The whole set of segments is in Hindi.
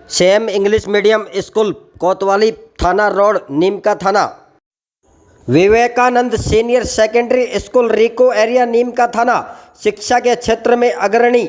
सेम इंग्लिश मीडियम स्कूल कोतवाली थाना रोड नीम का थाना। विवेकानंद सीनियर सेकेंडरी स्कूल रिको एरिया नीम का थाना शिक्षा के क्षेत्र में अग्रणी।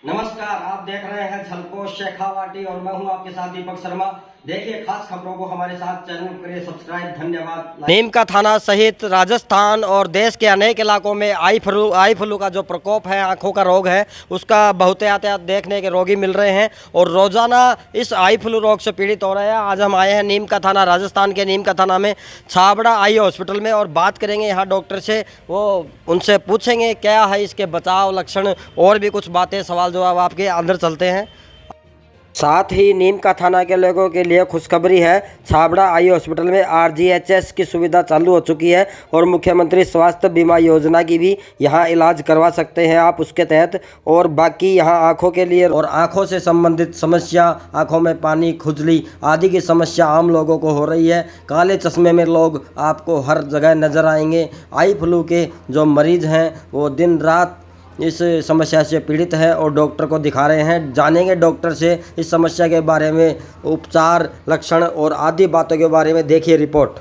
नमस्कार, आप देख रहे हैं झलको शेखावाटी और मैं हूं आपके साथ दीपक शर्मा। देखिए खास खबरों को हमारे साथ चैनल करिए सब्सक्राइब। धन्यवाद। नीम का थाना सहित राजस्थान और देश के अनेक इलाकों में आई फ्लू का जो प्रकोप है, आंखों का रोग है, उसका बहुतायत देखने के रोगी मिल रहे हैं और रोजाना इस आई फ्लू रोग से पीड़ित हो रहे हैं। आज हम आए हैं नीम का थाना, राजस्थान के नीम का थाना में छाबड़ा आई हॉस्पिटल में और बात करेंगे यहाँ डॉक्टर से। वो उनसे पूछेंगे क्या है इसके बचाव लक्षण और भी कुछ बातें, सवाल जवाब आपके अंदर चलते हैं। साथ ही नीम का थाना के लोगों के लिए खुशखबरी है, छाबड़ा आई हॉस्पिटल में RGHS की सुविधा चालू हो चुकी है और मुख्यमंत्री स्वास्थ्य बीमा योजना की भी यहाँ इलाज करवा सकते हैं आप उसके तहत। और बाकी यहाँ आँखों के लिए और आँखों से संबंधित समस्या, आँखों में पानी, खुजली आदि की समस्या आम लोगों को हो रही है। काले चश्मे में लोग आपको हर जगह नज़र आएंगे। आई फ्लू के जो मरीज़ हैं वो दिन रात इस समस्या से पीड़ित है और डॉक्टर को दिखा रहे हैं। जानेंगे डॉक्टर से इस समस्या के बारे में, उपचार, लक्षण और आदि बातों के बारे में। देखिए रिपोर्ट।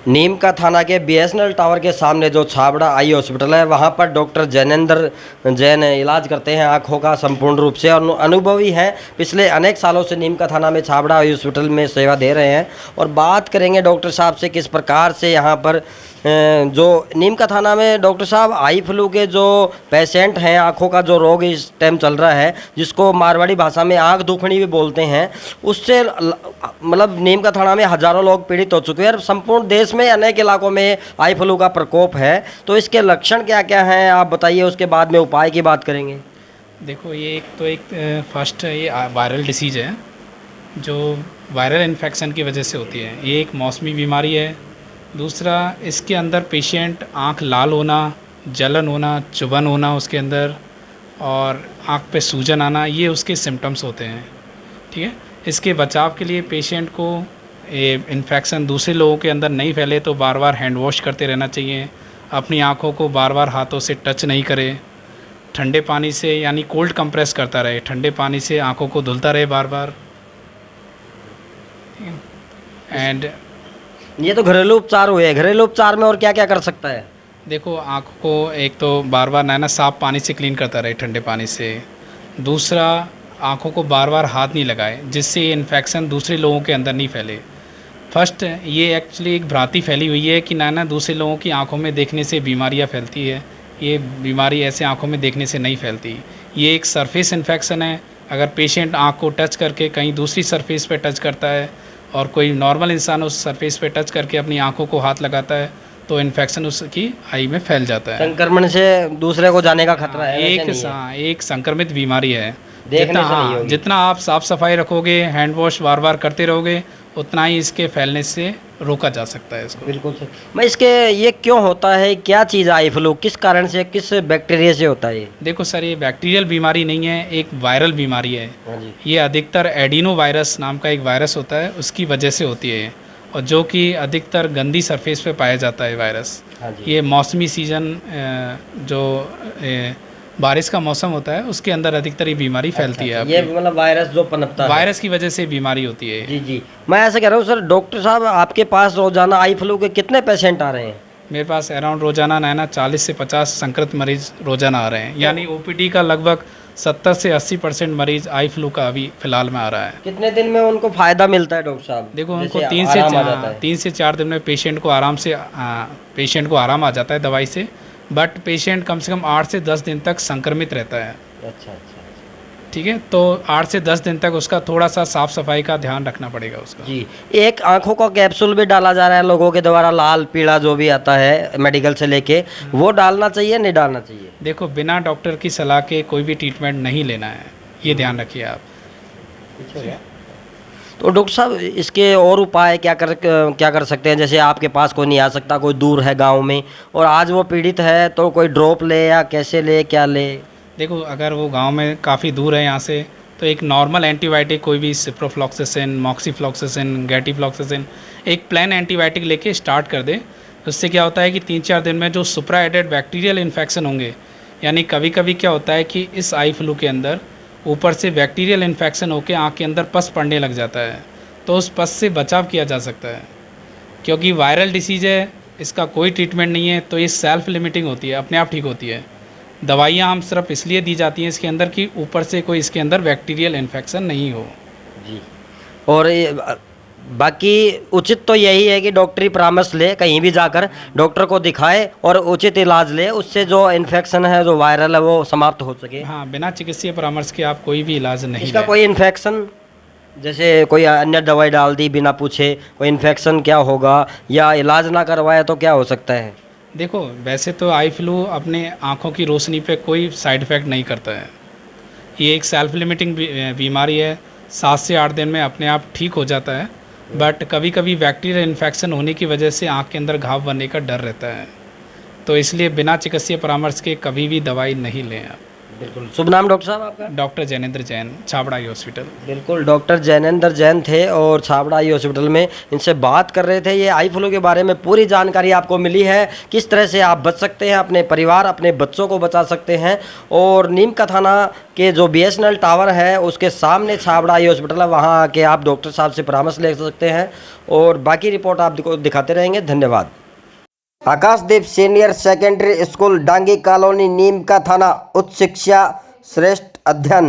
नीम का थाना के BSNL टावर के सामने जो छाबड़ा आई हॉस्पिटल है, वहाँ पर डॉक्टर जैनेंद्र जैन इलाज करते हैं आँखों का संपूर्ण रूप से और अनुभवी हैं। पिछले अनेक सालों से नीम का थाना में छाबड़ा आई हॉस्पिटल में सेवा दे रहे हैं और बात करेंगे डॉक्टर साहब से किस प्रकार से यहाँ पर जो नीम का थाना में डॉक्टर साहब आई फ्लू के जो पेशेंट हैं, आँखों का जो रोग इस टाइम चल रहा है, जिसको मारवाड़ी भाषा में आँख दुखनी भी बोलते हैं, उससे मतलब नीम का थाना में हज़ारों लोग पीड़ित हो चुके हैं और संपूर्ण देश में अनेक इलाकों में आई फ्लू का प्रकोप है। तो इसके लक्षण क्या क्या हैं आप बताइए, उसके बाद में उपाय की बात करेंगे। देखो, ये एक फर्स्ट ये वायरल डिसीज़ है जो वायरल इन्फेक्शन की वजह से होती है। ये एक मौसमी बीमारी है। दूसरा, इसके अंदर पेशेंट आँख लाल होना, जलन होना, चुभन होना उसके अंदर और आँख पे सूजन आना, ये उसके सिम्टम्स होते हैं। ठीक है, इसके बचाव के लिए पेशेंट को ये इन्फेक्शन दूसरे लोगों के अंदर नहीं फैले तो बार बार हैंड वॉश करते रहना चाहिए। अपनी आँखों को बार बार हाथों से टच नहीं करे। ठंडे पानी से यानी कोल्ड कंप्रेस करता रहे, ठंडे पानी से आँखों को धुलता रहे बार बार। एंड ये तो घरेलू उपचार हुए। घरेलू उपचार में और क्या क्या कर सकता है? देखो, आँखों को एक तो बार बार नैना साफ पानी से क्लीन करता रहे, ठंडे पानी से। दूसरा, आँखों को बार बार हाथ नहीं लगाए जिससे ये इन्फेक्शन दूसरे लोगों के अंदर नहीं फैले। फर्स्ट, ये एक्चुअली एक भ्रांति फैली हुई है कि नैना दूसरे लोगों की आँखों में देखने से बीमारियाँ फैलती है। ये बीमारी ऐसे आँखों में देखने से नहीं फैलती। ये एक सरफेस इन्फेक्शन है। अगर पेशेंट आँख को टच करके कहीं दूसरी सरफेस पे टच करता है और कोई नॉर्मल इंसान उस सरफेस पे टच करके अपनी आंखों को हाथ लगाता है तो इन्फेक्शन उसकी आई में फैल जाता है। संक्रमण से दूसरे को जाने का खतरा है। एक संक्रमित बीमारी है। जितना आप साफ सफाई रखोगे, हैंड वॉश बार बार करते रहोगे, उतना ही इसके फैलने से रोका जा सकता है इसको। बिल्कुल सही। मैं इसके ये क्यों होता है, क्या चीज़ आई फ्लू, किस कारण से, किस बैक्टीरिया से होता है ये? देखो सर, ये बैक्टीरियल बीमारी नहीं है, एक वायरल बीमारी है। ये अधिकतर एडिनो वायरस नाम का एक वायरस होता है, उसकी वजह से होती है और जो कि अधिकतर गंदी सरफेस पे पाया जाता है वायरस। ये मौसमी सीजन जो बारिश का मौसम होता है उसके अंदर अधिकतर ये बीमारी फैलती है। ये मतलब वायरस जो पनपता है, वायरस की वजह से बीमारी होती है। जी जी। मैं ऐसे कह रहा हूँ सर, डॉक्टर साहब आपके पास रोजाना आई फ्लू के कितने पेशेंट आ रहे हैं? मेरे पास अराउंड रोजाना नैना 40 से 50 संक्रमित मरीज रोजाना आ रहे हैं। यानी OPD का लगभग 70 से 80% मरीज आई फ्लू का अभी फिलहाल में आ रहा है। कितने दिन में उनको फायदा मिलता है डॉक्टर साहब? देखो, उनको 3 से 4 दिन में पेशेंट को आराम आ जाता है दवाई से। बट पेशेंट कम से कम 8 से 10 दिन तक संक्रमित रहता है। अच्छा। ठीक है, तो 8 से 10 दिन तक उसका थोड़ा सा साफ सफाई का ध्यान रखना पड़ेगा उसका। जी। एक आंखों का कैप्सूल भी डाला जा रहा है लोगों के द्वारा, लाल पीला जो भी आता है मेडिकल से लेके, वो डालना चाहिए नहीं डालना चाहिए? देखो, बिना डॉक्टर की सलाह के कोई भी ट्रीटमेंट नहीं लेना है, ये ध्यान रखिए आप। तो डॉक्टर साहब इसके और उपाय क्या कर सकते हैं? जैसे आपके पास कोई नहीं आ सकता, कोई दूर है गांव में और आज वो पीड़ित है, तो कोई ड्रॉप ले या कैसे ले, क्या ले? देखो, अगर वो गांव में काफ़ी दूर है यहाँ से तो एक नॉर्मल एंटीबायोटिक, कोई भी सिप्रोफ्लॉक्सासिन, मॉक्सीफ्लॉक्सासिन, गैटिफ्लॉक्सासिन, एक प्लेन एंटीबायोटिक लेके स्टार्ट कर दे। उससे क्या होता है कि 3-4 दिन में जो सुप्रा एडेड बैक्टीरियल इन्फेक्शन होंगे, यानी कभी कभी क्या होता है कि इस आई फ्लू के अंदर ऊपर से बैक्टीरियल इन्फेक्शन होकर आँख के अंदर पस पड़ने लग जाता है, तो उस पस से बचाव किया जा सकता है। क्योंकि वायरल डिसीज़ है, इसका कोई ट्रीटमेंट नहीं है, तो ये सेल्फ लिमिटिंग होती है, अपने आप ठीक होती है। दवाइयाँ हम सिर्फ इसलिए दी जाती हैं इसके अंदर कि ऊपर से कोई इसके अंदर बैक्टीरियल इन्फेक्शन नहीं हो। जी। और बाकी उचित तो यही है कि डॉक्टरी परामर्श ले, कहीं भी जाकर डॉक्टर को दिखाए और उचित इलाज ले, उससे जो इन्फेक्शन है, जो वायरल है, वो समाप्त हो सके। हाँ, बिना चिकित्सीय परामर्श के आप कोई भी इलाज नहीं इसका लें। कोई इन्फेक्शन, जैसे कोई अन्य दवाई डाल दी बिना पूछे, कोई इन्फेक्शन क्या होगा, या इलाज ना करवाए तो क्या हो सकता है? देखो, वैसे तो आई फ्लू अपने आँखों की रोशनी पे कोई साइड इफ़ेक्ट नहीं करता है। ये एक सेल्फ लिमिटिंग बीमारी है, 7 से 8 दिन में अपने आप ठीक हो जाता है। बट कभी कभी बैक्टीरियल इन्फेक्शन होने की वजह से आँख के अंदर घाव बनने का डर रहता है, तो इसलिए बिना चिकित्सीय परामर्श के कभी भी दवाई नहीं लें आप। बिल्कुल। शुभ नाम डॉक्टर साहब आपका? Doctor Jainendra Jain, Chhabra eye hospital. बिल्कुल, डॉक्टर जैनेंद्र जैन थे और छाबड़ा आई हॉस्पिटल में इनसे बात कर रहे थे। ये आई फ्लू के बारे में पूरी जानकारी आपको मिली है, किस तरह से आप बच सकते हैं, अपने परिवार, अपने बच्चों को बचा सकते हैं। और नीम का थाना के जो BSNL टावर है उसके सामने छाबड़ा आई हॉस्पिटल है, वहाँ आके आप डॉक्टर साहब से परामर्श ले सकते हैं और बाकी रिपोर्ट आपको दिखाते रहेंगे। धन्यवाद। Akashdeep senior secondary school, Dangi colony, Neem Ka Thana, उच्च शिक्षा श्रेष्ठ अध्ययन।